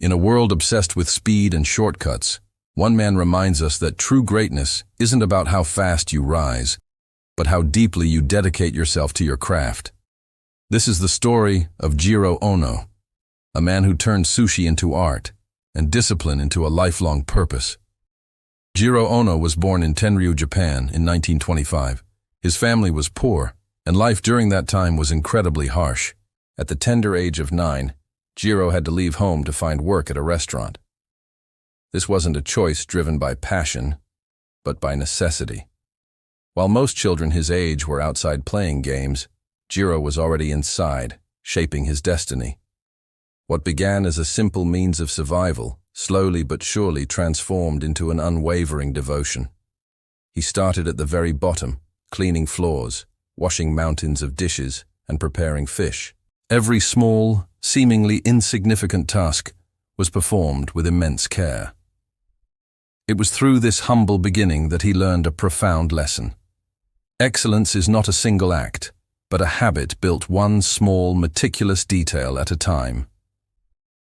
In a world obsessed with speed and shortcuts, one man reminds us that true greatness isn't about how fast you rise, but how deeply you dedicate yourself to your craft. This is the story of Jiro Ono, a man who turned sushi into art and discipline into a lifelong purpose. Jiro Ono was born in Tenryu, Japan in 1925. His family was poor, and life during that time was incredibly harsh. At the tender age of 9, Jiro had to leave home to find work at a restaurant. This wasn't a choice driven by passion, but by necessity. While most children his age were outside playing games, Jiro was already inside, shaping his destiny. What began as a simple means of survival slowly but surely transformed into an unwavering devotion. He started at the very bottom, cleaning floors, washing mountains of dishes, and preparing fish. Every small, seemingly insignificant task was performed with immense care. It was through this humble beginning that he learned a profound lesson. Excellence is not a single act, but a habit built one small, meticulous detail at a time.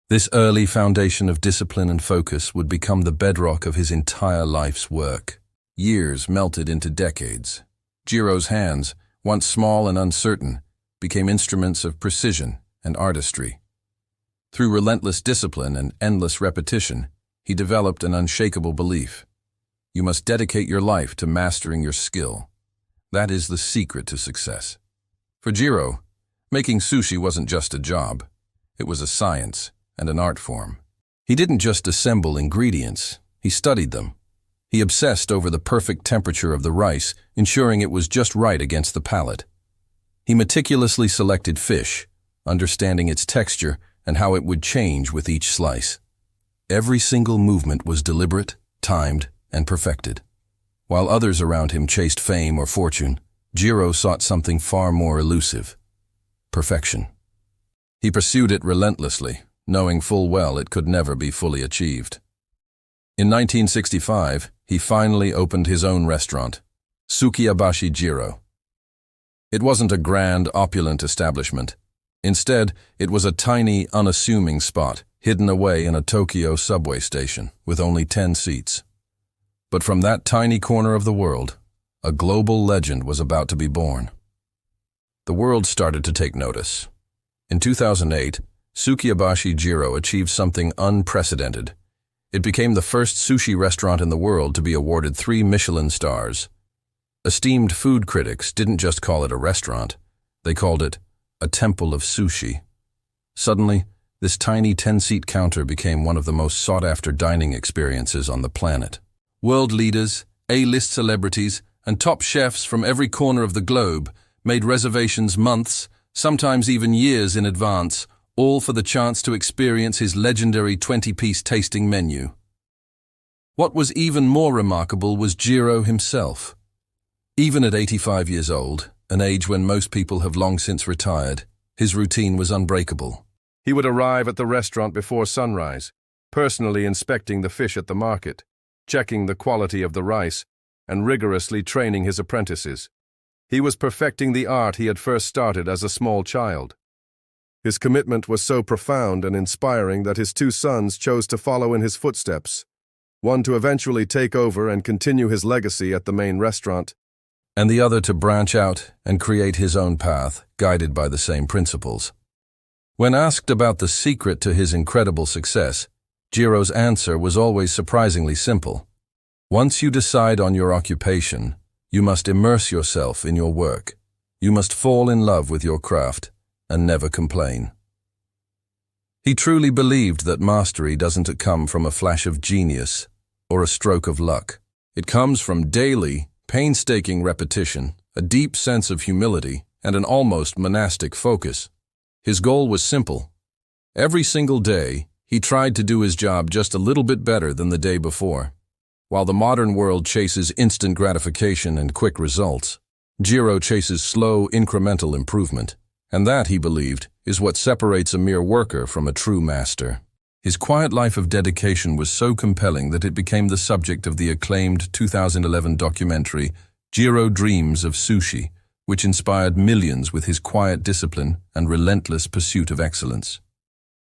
This early foundation of discipline and focus would become the bedrock of his entire life's work. Years melted into decades. Jiro's hands, once small and uncertain, became instruments of precision and artistry. Through relentless discipline and endless repetition, he developed an unshakable belief. You must dedicate your life to mastering your skill. That is the secret to success. For Jiro, making sushi wasn't just a job. It was a science and an art form. He didn't just assemble ingredients, he studied them. He obsessed over the perfect temperature of the rice, ensuring it was just right against the palate. He meticulously selected fish, understanding its texture and how it would change with each slice. Every single movement was deliberate, timed, and perfected. While others around him chased fame or fortune, Jiro sought something far more elusive: perfection. He pursued it relentlessly, knowing full well it could never be fully achieved. In 1965, he finally opened his own restaurant, Sukiyabashi Jiro. It wasn't a grand, opulent establishment. Instead, it was a tiny, unassuming spot, hidden away in a Tokyo subway station, with only 10 seats. But from that tiny corner of the world, a global legend was about to be born. The world started to take notice. In 2008, Sukiyabashi Jiro achieved something unprecedented. It became the first sushi restaurant in the world to be awarded 3 Michelin stars. Esteemed food critics didn't just call it a restaurant, they called it a temple of sushi. Suddenly, this tiny 10-seat counter became one of the most sought-after dining experiences on the planet. World leaders, A-list celebrities, and top chefs from every corner of the globe made reservations months, sometimes even years in advance, all for the chance to experience his legendary 20-piece tasting menu. What was even more remarkable was Jiro himself. Even at 85 years old, an age when most people have long since retired, his routine was unbreakable. He would arrive at the restaurant before sunrise, personally inspecting the fish at the market, checking the quality of the rice, and rigorously training his apprentices. He was perfecting the art he had first started as a small child. His commitment was so profound and inspiring that his 2 sons chose to follow in his footsteps, one to eventually take over and continue his legacy at the main restaurant, and the other to branch out and create his own path, guided by the same principles. When asked about the secret to his incredible success, Jiro's answer was always surprisingly simple. Once you decide on your occupation, you must immerse yourself in your work. You must fall in love with your craft and never complain. He truly believed that mastery doesn't come from a flash of genius or a stroke of luck. It comes from daily, painstaking repetition, a deep sense of humility, and an almost monastic focus. His goal was simple. Every single day, he tried to do his job just a little bit better than the day before. While the modern world chases instant gratification and quick results, Jiro chases slow, incremental improvement. And that, he believed, is what separates a mere worker from a true master. His quiet life of dedication was so compelling that it became the subject of the acclaimed 2011 documentary Jiro Dreams of Sushi, which inspired millions with his quiet discipline and relentless pursuit of excellence.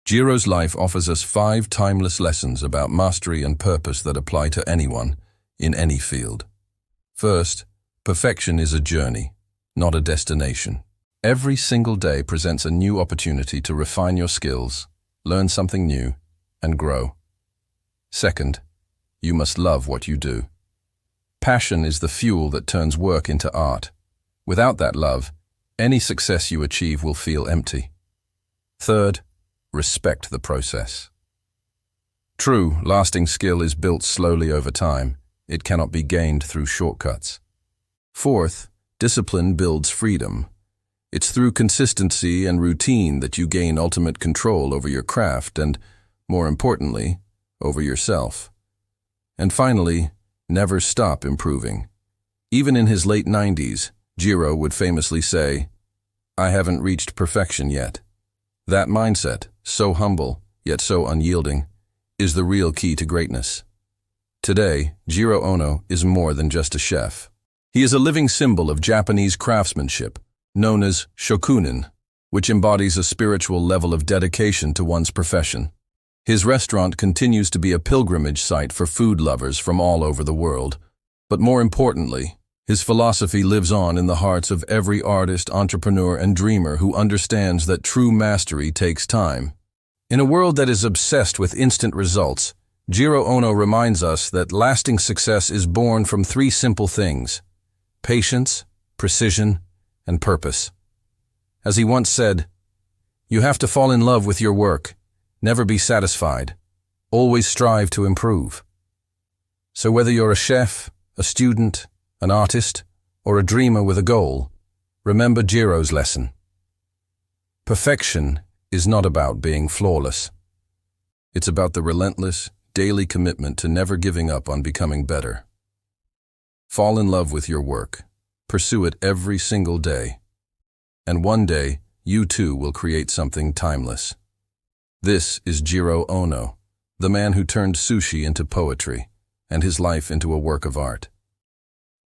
Jiro's life offers us 5 timeless lessons about mastery and purpose that apply to anyone, in any field. First, perfection is a journey, not a destination. Every single day presents a new opportunity to refine your skills, learn something new, and grow. Second, you must love what you do. Passion is the fuel that turns work into art. Without that love, any success you achieve will feel empty. Third, respect the process. True, lasting skill is built slowly over time. It cannot be gained through shortcuts. Fourth, discipline builds freedom. It's through consistency and routine that you gain ultimate control over your craft and, more importantly, over yourself. And finally, never stop improving. Even in his late 90s, Jiro would famously say, "I haven't reached perfection yet." That mindset, so humble, yet so unyielding, is the real key to greatness. Today, Jiro Ono is more than just a chef. He is a living symbol of Japanese craftsmanship, known as shokunin, which embodies a spiritual level of dedication to one's profession. His restaurant continues to be a pilgrimage site for food lovers from all over the world. But more importantly, his philosophy lives on in the hearts of every artist, entrepreneur, and dreamer who understands that true mastery takes time. In a world that is obsessed with instant results, Jiro Ono reminds us that lasting success is born from 3 simple things: patience, precision, and purpose. As he once said, "You have to fall in love with your work, never be satisfied, always strive to improve." So whether you're a chef, a student, an artist, or a dreamer with a goal, remember Jiro's lesson. Perfection is not about being flawless. It's about the relentless, daily commitment to never giving up on becoming better. Fall in love with your work. Pursue it every single day. And one day, you too will create something timeless. This is Jiro Ono, the man who turned sushi into poetry and his life into a work of art.